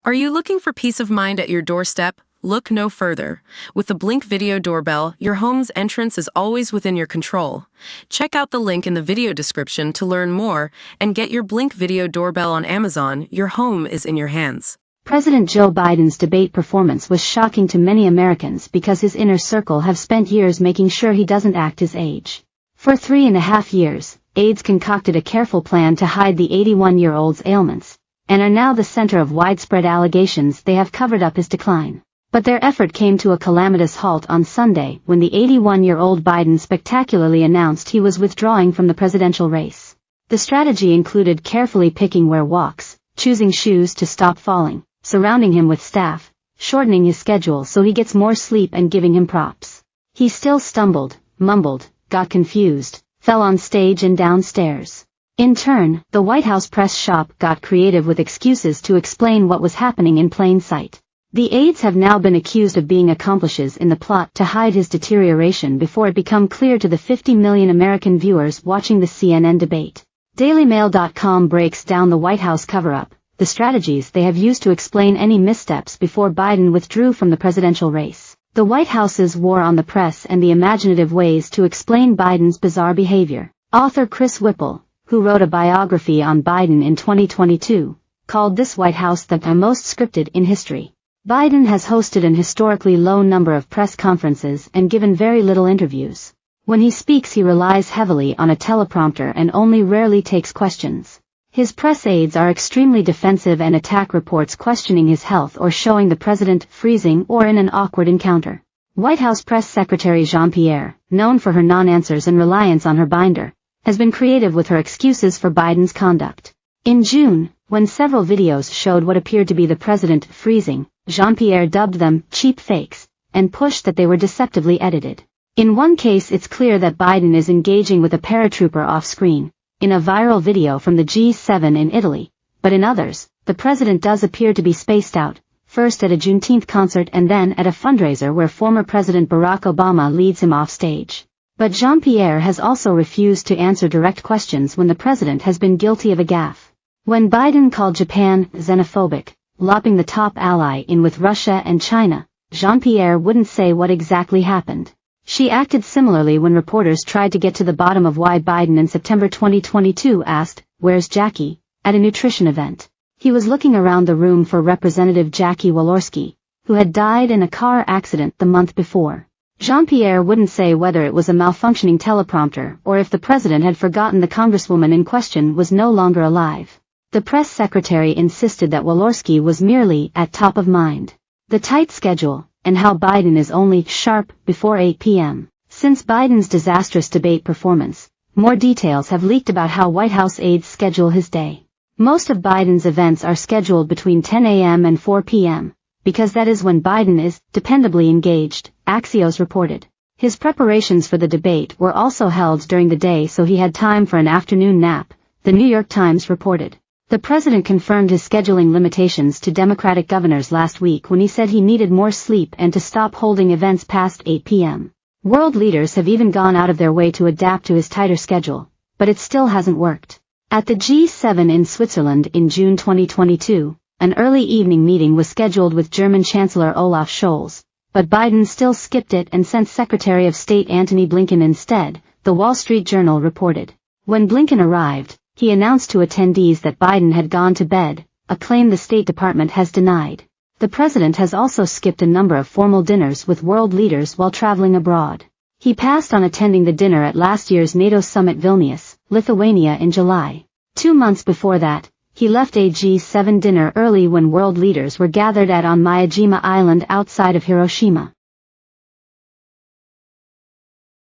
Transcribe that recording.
Are you looking for peace of mind at your doorstep? Look no further. With the Blink Video Doorbell, your home's entrance is always within your control. Check out the link in the video description to learn more and get your Blink Video Doorbell on Amazon. Your home is in your hands. President Joe Biden's debate performance was shocking to many Americans because his inner circle have spent years making sure he doesn't act his age. For 3.5 years, aides concocted a careful plan to hide the 81-year-old's ailments, and are now the center of widespread allegations they have covered up his decline. But their effort came to a calamitous halt on Sunday when the 81-year-old Biden spectacularly announced he was withdrawing from the presidential race. The strategy included carefully picking where walks, choosing shoes to stop falling, surrounding him with staff, shortening his schedule so he gets more sleep and giving him props. He still stumbled, mumbled, got confused, fell on stage and downstairs. In turn, the White House press shop got creative with excuses to explain what was happening in plain sight. The aides have now been accused of being accomplices in the plot to hide his deterioration before it became clear to the 50 million American viewers watching the CNN debate. DailyMail.com breaks down the White House cover-up, the strategies they have used to explain any missteps before Biden withdrew from the presidential race, the White House's war on the press and the imaginative ways to explain Biden's bizarre behavior. Author Chris Whipple, who wrote a biography on Biden in 2022, called this White House the most scripted in history. Biden has hosted an historically low number of press conferences and given very little interviews. When he speaks, he relies heavily on a teleprompter and only rarely takes questions. His press aides are extremely defensive and attack reports questioning his health or showing the president freezing or in an awkward encounter. White House Press Secretary Jean-Pierre, known for her non-answers and reliance on her binder, has been creative with her excuses for Biden's conduct. In June, when several videos showed what appeared to be the president freezing, Jean-Pierre dubbed them cheap fakes and pushed that they were deceptively edited. In one case, it's clear that Biden is engaging with a paratrooper off-screen, in a viral video from the G7 in Italy, but in others, the president does appear to be spaced out, first at a Juneteenth concert and then at a fundraiser where former President Barack Obama leads him off stage. But Jean-Pierre has also refused to answer direct questions when the president has been guilty of a gaffe. When Biden called Japan xenophobic, lopping the top ally in with Russia and China, Jean-Pierre wouldn't say what exactly happened. She acted similarly when reporters tried to get to the bottom of why Biden in September 2022 asked, "Where's Jackie?" at a nutrition event. He was looking around the room for Representative Jackie Walorski, who had died in a car accident the month before. Jean-Pierre wouldn't say whether it was a malfunctioning teleprompter or if the president had forgotten the congresswoman in question was no longer alive. The press secretary insisted that Walorski was merely at top of mind. The tight schedule, and how Biden is only sharp before 8 p.m. Since Biden's disastrous debate performance, more details have leaked about how White House aides schedule his day. Most of Biden's events are scheduled between 10 a.m. and 4 p.m., because that is when Biden is dependably engaged, Axios reported. His preparations for the debate were also held during the day so he had time for an afternoon nap, the New York Times reported. The president confirmed his scheduling limitations to Democratic governors last week when he said he needed more sleep and to stop holding events past 8 p.m. World leaders have even gone out of their way to adapt to his tighter schedule, but it still hasn't worked. At the G7 in Switzerland in June 2022, an early evening meeting was scheduled with German Chancellor Olaf Scholz, but Biden still skipped it and sent Secretary of State Antony Blinken instead, the Wall Street Journal reported. When Blinken arrived, he announced to attendees that Biden had gone to bed, a claim the State Department has denied. The president has also skipped a number of formal dinners with world leaders while traveling abroad. He passed on attending the dinner at last year's NATO summit Vilnius, Lithuania in July. 2 months before that, he left a G7 dinner early when world leaders were gathered at on Miyajima Island outside of Hiroshima.